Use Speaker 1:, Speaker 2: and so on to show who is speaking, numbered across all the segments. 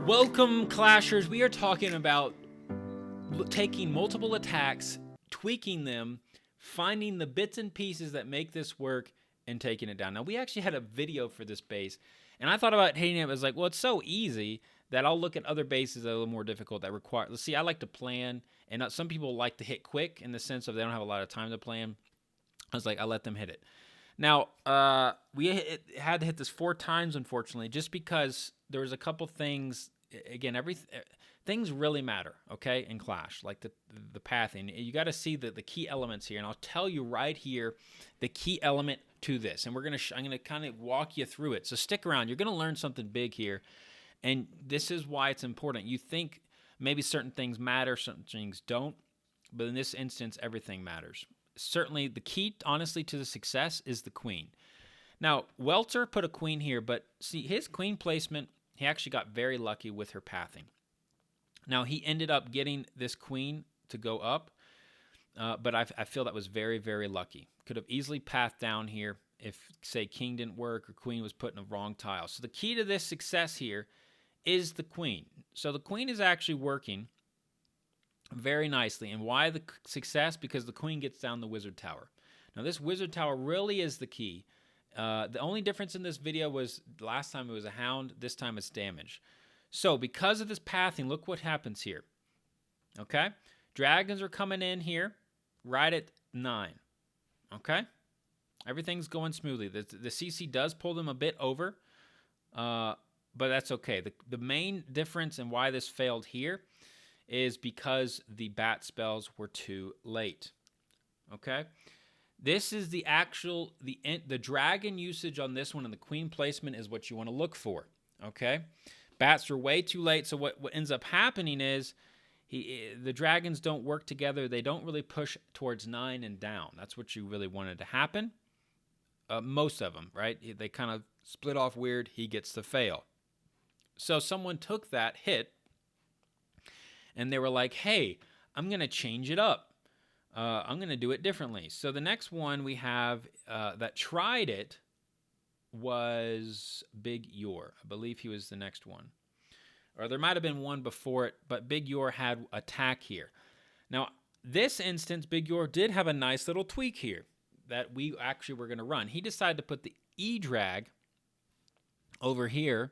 Speaker 1: Welcome, Clashers. We are talking about taking multiple attacks, tweaking them, finding the bits and pieces that make this work, and taking it down. Now, we actually had a video for this base, and I thought about hitting it as like, well, it's so easy that I'll look at other bases that are a little more difficult that require. Let's see, I like to plan, and some people like to hit quick in the sense of they don't have a lot of time to plan. I was like, I let them hit it. Now, we had to hit this 4 times, unfortunately, just because there was a couple things. Again, things really matter, okay, in Clash, like the pathing. You got to see the key elements here, and I'll tell you right here the key element to this, and I'm gonna kind of walk you through it. So stick around. You're gonna learn something big here, and this is why it's important. You think maybe certain things matter, certain things don't, but in this instance, everything matters. Certainly, the key, honestly, to the success is the queen. Now, Welter put a queen here, but see, his queen placement, he actually got very lucky with her pathing. Now, he ended up getting this queen to go up, but I feel that was very, very lucky. Could have easily pathed down here if, say, king didn't work or queen was put in a wrong tile. So the key to this success here is the queen. So the queen is actually working very nicely. And why the success? Because the queen gets down the wizard tower. Now, this wizard tower really is the key. The only difference in this video was last time it was a hound, this time it's damage. So because of this pathing, look what happens here. Okay? Dragons are coming in here right at 9. Okay? Everything's going smoothly. The CC does pull them a bit over, but that's okay. The main difference and why this failed here is because the bat spells were too late. Okay? This is the actual, the dragon usage on this one, and the queen placement is what you want to look for, okay? Bats are way too late, so what ends up happening is the dragons don't work together. They don't really push towards 9 and down. That's what you really wanted to happen. Most of them, right? They kind of split off weird. He gets to fail. So someone took that hit, and they were like, hey, I'm going to change it up. I'm going to do it differently. So the next one we have that tried it was Big Yor. I believe he was the next one. Or there might have been one before it, but Big Yor had attack here. Now, this instance, Big Yor did have a nice little tweak here that we actually were going to run. He decided to put the E-drag over here,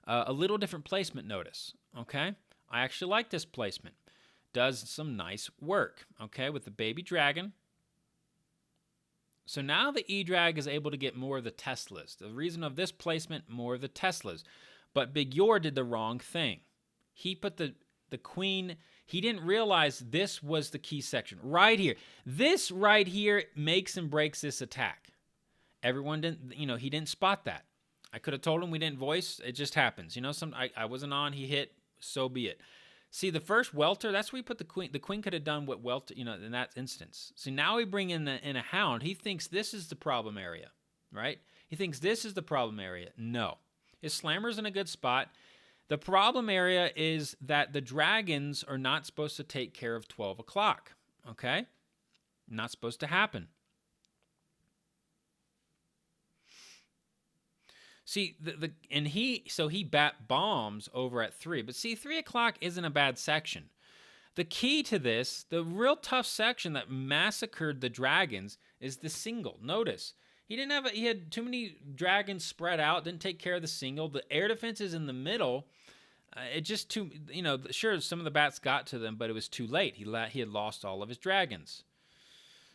Speaker 1: a little different placement, notice. Okay? I actually like this placement. Does some nice work, okay, with the baby dragon. So now the E-drag is able to get more of the Teslas. The reason of this placement, more of the Teslas. But Big Yor did the wrong thing. He put the queen, he didn't realize this was the key section. Right here. This right here makes and breaks this attack. Everyone didn't, he didn't spot that. I could have told him we didn't voice. It just happens. I wasn't on, he hit, so be it. See, the first Welter, that's where we put the queen. The queen could have done what Welter, in that instance. See, now we bring in a hound. He thinks this is the problem area, right? He thinks this is the problem area. No. His slammer's in a good spot. The problem area is that the dragons are not supposed to take care of 12 o'clock, okay? Not supposed to happen. See, he bat bombs over at 3. But see, 3 o'clock isn't a bad section. The key to this, the real tough section that massacred the dragons, is the single. Notice, he had too many dragons spread out, didn't take care of the single. The air defense is in the middle. Sure, some of the bats got to them, but it was too late. He had lost all of his dragons.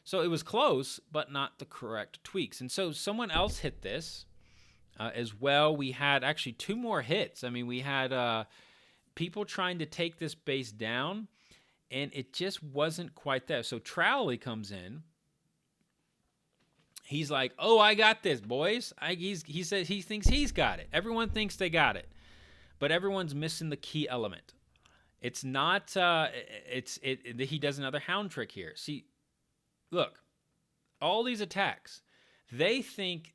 Speaker 1: So it was close, but not the correct tweaks. And so someone else hit this. As well, we had actually 2 more hits. I mean, we had people trying to take this base down, and it just wasn't quite there. So Trowley comes in. He's like, "Oh, I got this, boys." He says he thinks he's got it. Everyone thinks they got it, but everyone's missing the key element. It's not. He does another hound trick here. See, look, all these attacks, they think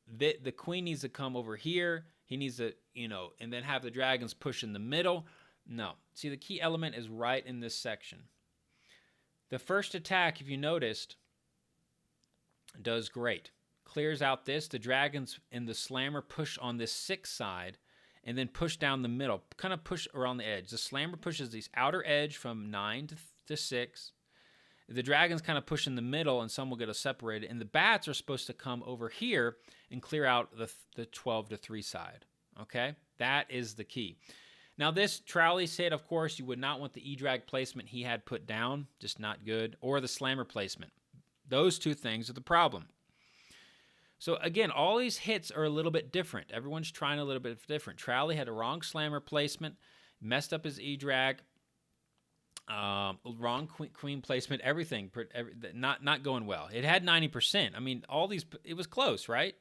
Speaker 1: the queen needs to come over here. He needs to, and then have the dragons push in the middle. No. See, the key element is right in this section. The first attack, if you noticed, does great. Clears out this. The dragons and the slammer push on this 6 side, and then push down the middle, kind of push around the edge. The slammer pushes the outer edge from 9 to 6. The dragons kind of push in the middle, and some will get separated. And the bats are supposed to come over here and clear out the 12 to 3 side. Okay? That is the key. Now, this Trowley's hit, of course, you would not want the E-drag placement he had put down. Just not good. Or the slammer placement. Those two things are the problem. So, again, all these hits are a little bit different. Everyone's trying a little bit different. Trowley had a wrong slammer placement, messed up his E-drag. Wrong queen placement, everything, not going well. It had 90%. I mean, all these, it was close, right?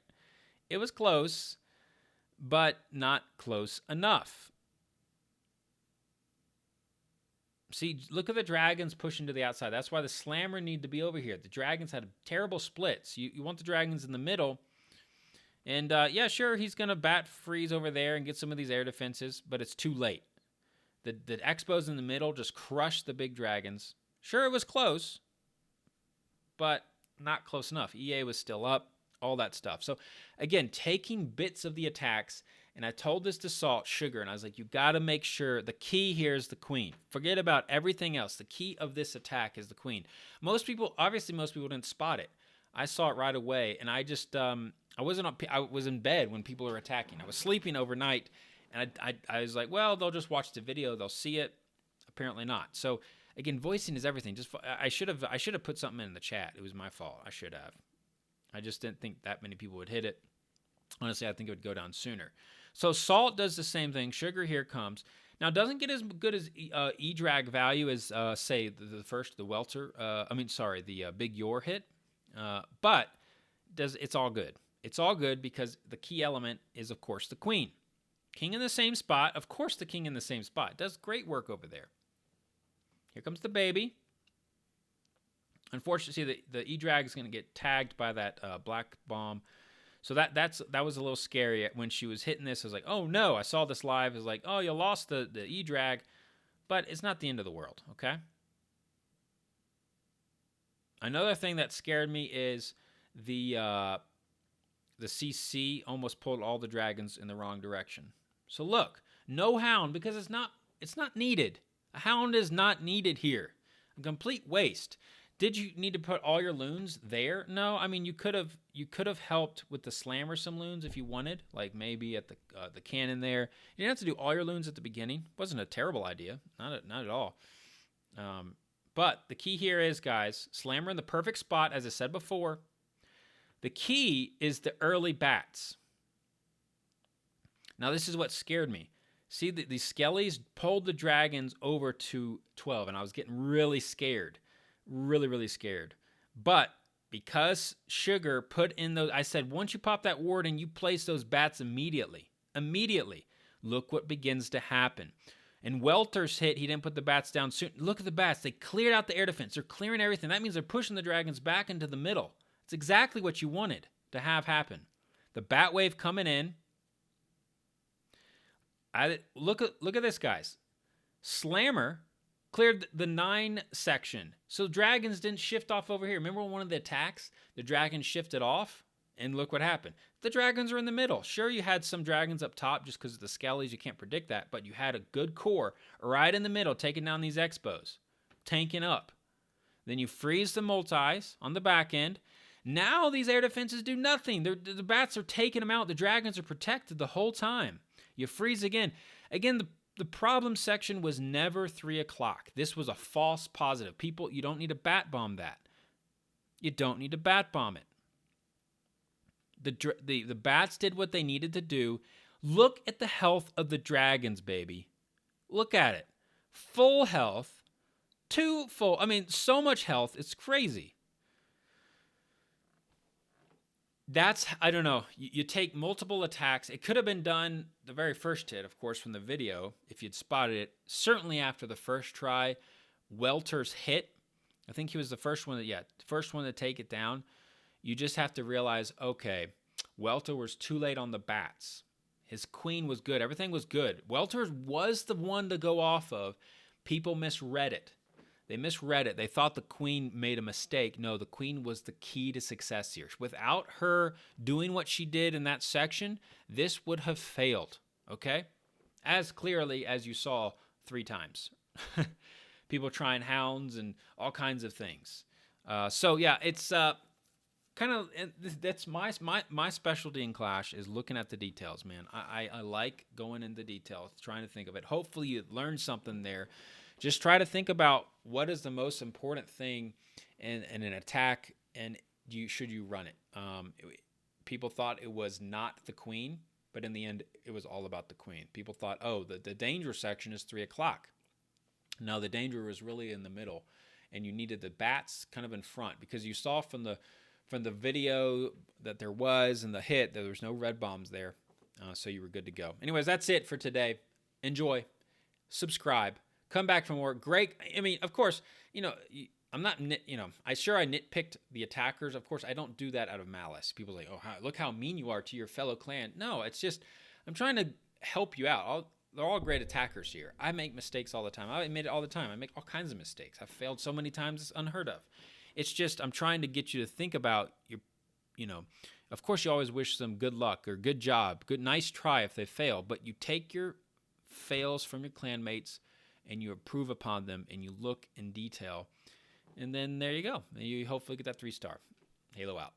Speaker 1: It was close, but not close enough. See, look at the dragons pushing to the outside. That's why the slammer need to be over here. The dragons had terrible splits. You want the dragons in the middle. And yeah, sure, he's going to bat freeze over there and get some of these air defenses, but it's too late. The Expos in the middle just crushed the big dragons. Sure, it was close, but not close enough. EA was still up, all that stuff. So, again, taking bits of the attacks, and I told this to Salt, Sugar, and I was like, you got to make sure the key here is the queen. Forget about everything else. The key of this attack is the queen. Most people didn't spot it. I saw it right away, and I just, I was in bed when people were attacking. I was sleeping overnight. And I was like, well, they'll just watch the video. They'll see it. Apparently not. So, again, voicing is everything. I should have put something in the chat. It was my fault. I should have. I just didn't think that many people would hit it. Honestly, I think it would go down sooner. So, Salt does the same thing. Sugar here comes. Now, doesn't get as good as E-drag value as, say, the Welter. The Big Yor hit. But it's all good. It's all good because the key element is, of course, the queen. King in the same spot. Of course the king in the same spot. Does great work over there. Here comes the baby. Unfortunately, the E-drag is going to get tagged by that black bomb. So that was a little scary. When she was hitting this, I was like, oh no, I saw this live. It was like, oh, you lost the E-drag. But it's not the end of the world, okay? Another thing that scared me is the CC almost pulled all the dragons in the wrong direction. So look, no hound because it's not needed. A hound is not needed here. A complete waste. Did you need to put all your loons there? No, I mean you could have helped with the slammer some loons if you wanted, like maybe at the cannon there. You didn't have to do all your loons at the beginning. It wasn't a terrible idea, not at all. But the key here is, guys, slammer in the perfect spot, as I said before. The key is the early bats. Now, this is what scared me. See, the Skellies pulled the dragons over to 12, and I was getting really scared. Really, really scared. But because Sugar put in those, I said, once you pop that ward in, you place those bats immediately. Immediately. Look what begins to happen. And Welter's hit, he didn't put the bats down soon. Look at the bats. They cleared out the air defense. They're clearing everything. That means they're pushing the dragons back into the middle. It's exactly what you wanted to have happen. The bat wave coming in. Look at this, guys. Slammer cleared the 9 section. So dragons didn't shift off over here. Remember one of the attacks? The dragons shifted off, and look what happened. The dragons are in the middle. Sure, you had some dragons up top just because of the Skellies. You can't predict that, but you had a good core right in the middle taking down these Expos, tanking up. Then you freeze the multis on the back end. Now these air defenses do nothing. The bats are taking them out. The dragons are protected the whole time. You freeze again. Again, the problem section was never 3 o'clock. This was a false positive. People, you don't need to bat bomb that. You don't need to bat bomb it. The bats did what they needed to do. Look at the health of the dragons, baby. Look at it. Full health. So much health. It's crazy. I don't know. You take multiple attacks. It could have been done the very first hit, of course, from the video, if you'd spotted it. Certainly after the first try, Welter's hit. I think he was the first one to take it down. You just have to realize, okay, Welter was too late on the bats. His queen was good. Everything was good. Welter was the one to go off of. People misread it. They misread it. They thought the queen made a mistake. No, the queen was the key to success here. Without her doing what she did in that section, this would have failed, okay? as clearly as you saw 3 times. People trying hounds and all kinds of things. So yeah, it's kind of, that's my specialty in Clash, is looking at the details, man. I like going into details, trying to think of it. Hopefully you learned something there. Just try to think about what is the most important thing in an attack, and should you run it. People thought it was not the queen, but in the end, it was all about the queen. People thought, oh, the danger section is 3 o'clock. No, the danger was really in the middle, and you needed the bats kind of in front, because you saw from the video that there was, and the hit, there was no red bombs there, so you were good to go. Anyways, that's it for today. Enjoy, subscribe, come back for more. Great. I mean, of course, I'm not, I nitpicked the attackers. Of course, I don't do that out of malice. People say, oh, look how mean you are to your fellow clan. No, it's just, I'm trying to help you out. They're all great attackers here. I make mistakes all the time. I admit it all the time. I make all kinds of mistakes. I've failed so many times, it's unheard of. It's just, I'm trying to get you to think about your, of course you always wish them good luck or good job, nice try if they fail, but you take your fails from your clanmates and you improve upon them, and you look in detail. And then there you go. You hopefully get that 3-star. Halo out.